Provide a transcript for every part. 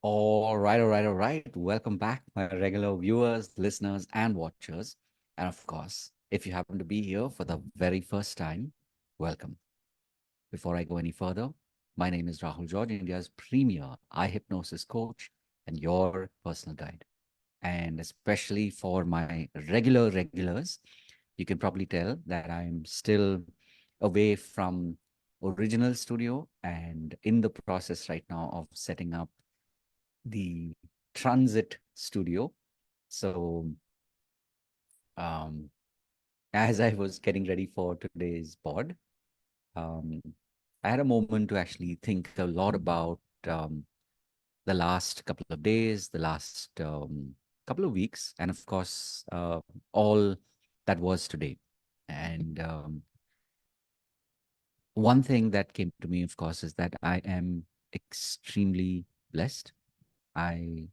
All right. Welcome back, my regular viewers, listeners, and watchers. And of course, if you happen to be here for the very first time, welcome. Before I go any further, my name is Rahul George, India's premier eye hypnosis coach and your personal guide. And especially for my regulars, you can probably tell that I'm still away from original studio and in the process right now of setting up the transit studio. So, um, as I was getting ready for today's pod, um, I had a moment to actually think a lot about the last couple of days, the last couple of weeks, and of course, all that was today. And one thing that came to me, of course, is that I am extremely blessed. I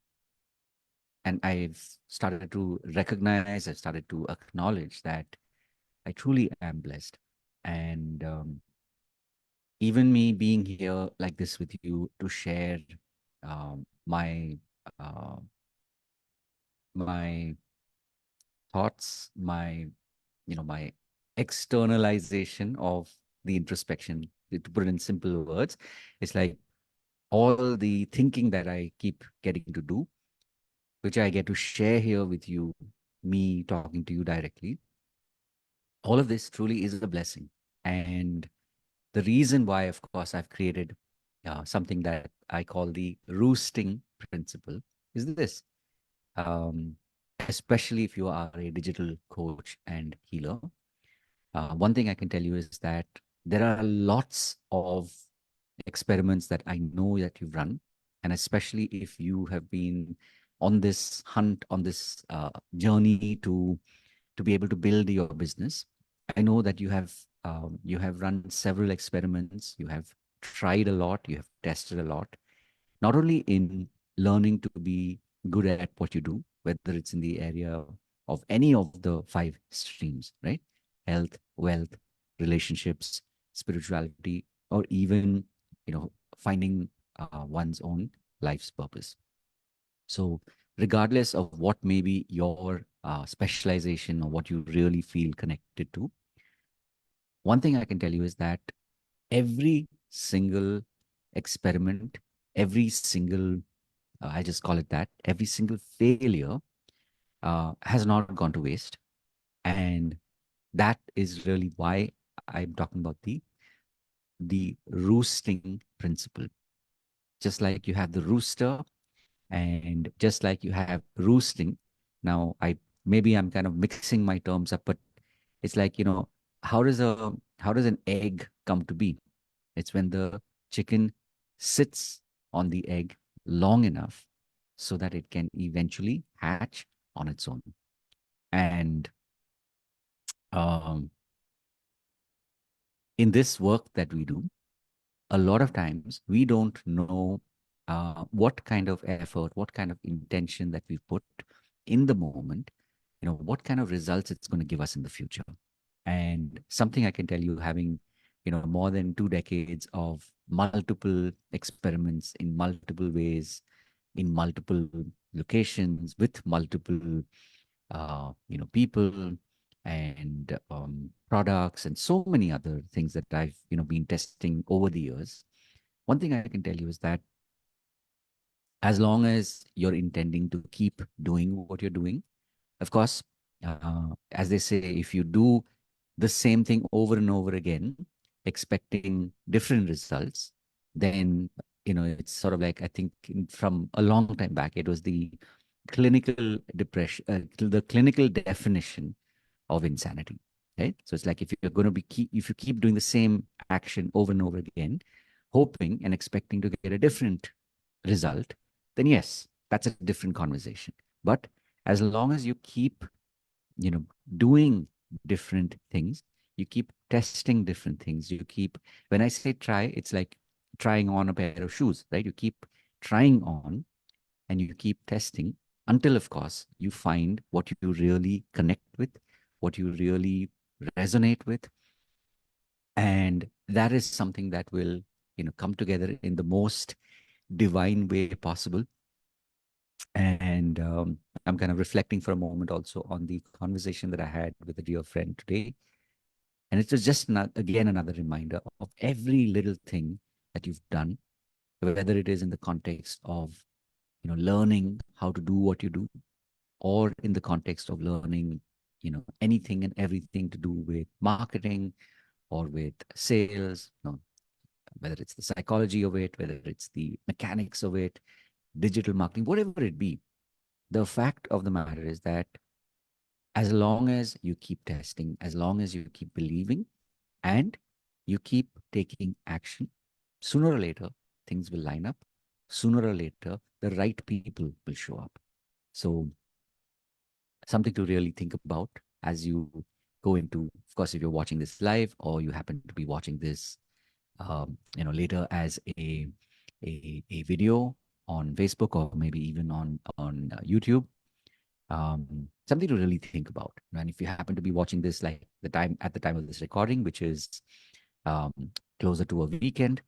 and I've started to recognize, I've started to acknowledge that I truly am blessed. And even me being here like this with you to share my uh, my thoughts, my externalization of the introspection, to put it in simple words, it's like all the thinking that I keep getting to do, which I get to share here with you, me talking to you directly. All of this truly is a blessing. And the reason why, of course, I've created something that I call the roosting principle is this. Um, Especially if you are a digital coach and healer, one thing I can tell you is that there are lots of experiments that I know that you've run, and especially if you have been on this hunt, on this journey to be able to build your business. I know that you have run several experiments, you have tried a lot, you have tested a lot, not only in learning to be good at what you do, whether it's in the area of any of the five streams, right? Health, wealth, relationships, spirituality, or even, finding one's own life's purpose. So, regardless of what may be your specialization or what you really feel connected to, one thing I can tell you is that every single experiment, every single, I just call it that, every single failure has not gone to waste. And that is really why I'm talking about the roosting principle. Just like you have the rooster, and just like you have roosting. Now, maybe I'm kind of mixing my terms up, but it's like, how does an egg come to be? It's when the chicken sits on the egg long enough so that it can eventually hatch on its own. And um, in this work that we do, a lot of times we don't know what kind of effort, what kind of intention that we put in the moment, what kind of results it's going to give us in the future. And something I can tell you, having, more than 2 decades of multiple experiments in multiple ways, in multiple locations, with multiple, people and products and so many other things that I've, been testing over the years. One thing I can tell you is that as long as you're intending to keep doing what you're doing, of course, as they say, if you do the same thing over and over again, expecting different results, then it's sort of like, I think from a long time back, it was the clinical depression, the clinical definition of insanity. Right? So it's like if you're going to if you keep doing the same action over and over again, hoping and expecting to get a different result, then yes, that's a different conversation. But as long as you keep, you know, doing different things, you keep testing different things, you keep, when I say try, it's like trying on a pair of shoes, right? You keep trying on and you keep testing until, of course, you find what you really connect with, what you really resonate with. And that is something that will, come together in the most divine way possible. And I'm kind of reflecting for a moment also on the conversation that I had with a dear friend today. And it's just not, again, another reminder of every little thing that you've done, whether it is in the context of, learning how to do what you do, or in the context of learning, anything and everything to do with marketing or with sales, whether it's the psychology of it, whether it's the mechanics of it, digital marketing, whatever it be. The fact of the matter is that as long as you keep testing, as long as you keep believing and you keep taking action, sooner or later, things will line up. Sooner or later, the right people will show up. So, something to really think about as you go into, of course, if you're watching this live or you happen to be watching this, later as a video on Facebook or maybe even on YouTube, something to really think about. And if you happen to be watching this like the time of this recording, which is um, closer to a weekend,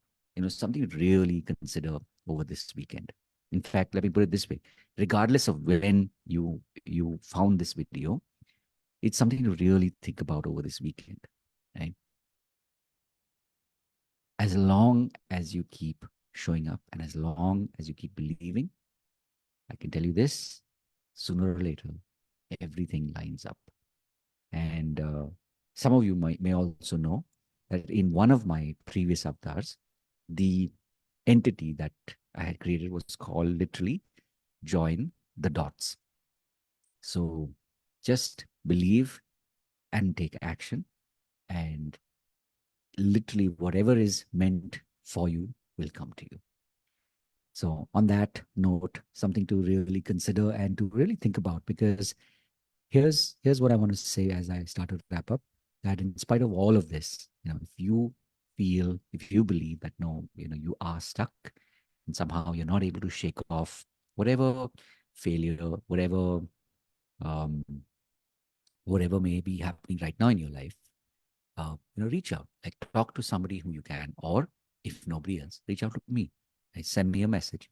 something to really consider over this weekend. In fact, let me put it this way: regardless of when you found this video, it's something to really think about over this weekend. Right? As long as you keep showing up and as long as you keep believing, I can tell you this: sooner or later, everything lines up. And some of you may also know that in one of my previous avatars, the entity that I had created was called literally join the dots. So just believe and take action, and literally whatever is meant for you will come to you. So on that note, something to really consider and to really think about, because here's what I want to say as I start to wrap up, that in spite of all of this, if you believe that no, you are stuck and somehow you're not able to shake off whatever failure, um, whatever may be happening right now in your life, reach out, like talk to somebody who you can, or if nobody else, reach out to me. Send me a message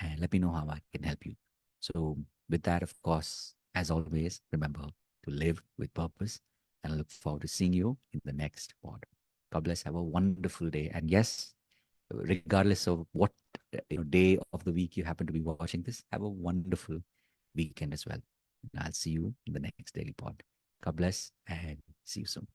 and let me know how I can help you. So, with that, of course, as always, remember to live with purpose, and I look forward to seeing you in the next pod. God bless. Have a wonderful day. And yes, regardless of what day of the week you happen to be watching this, have a wonderful weekend as well. And I'll see you in the next daily pod. God bless and see you soon.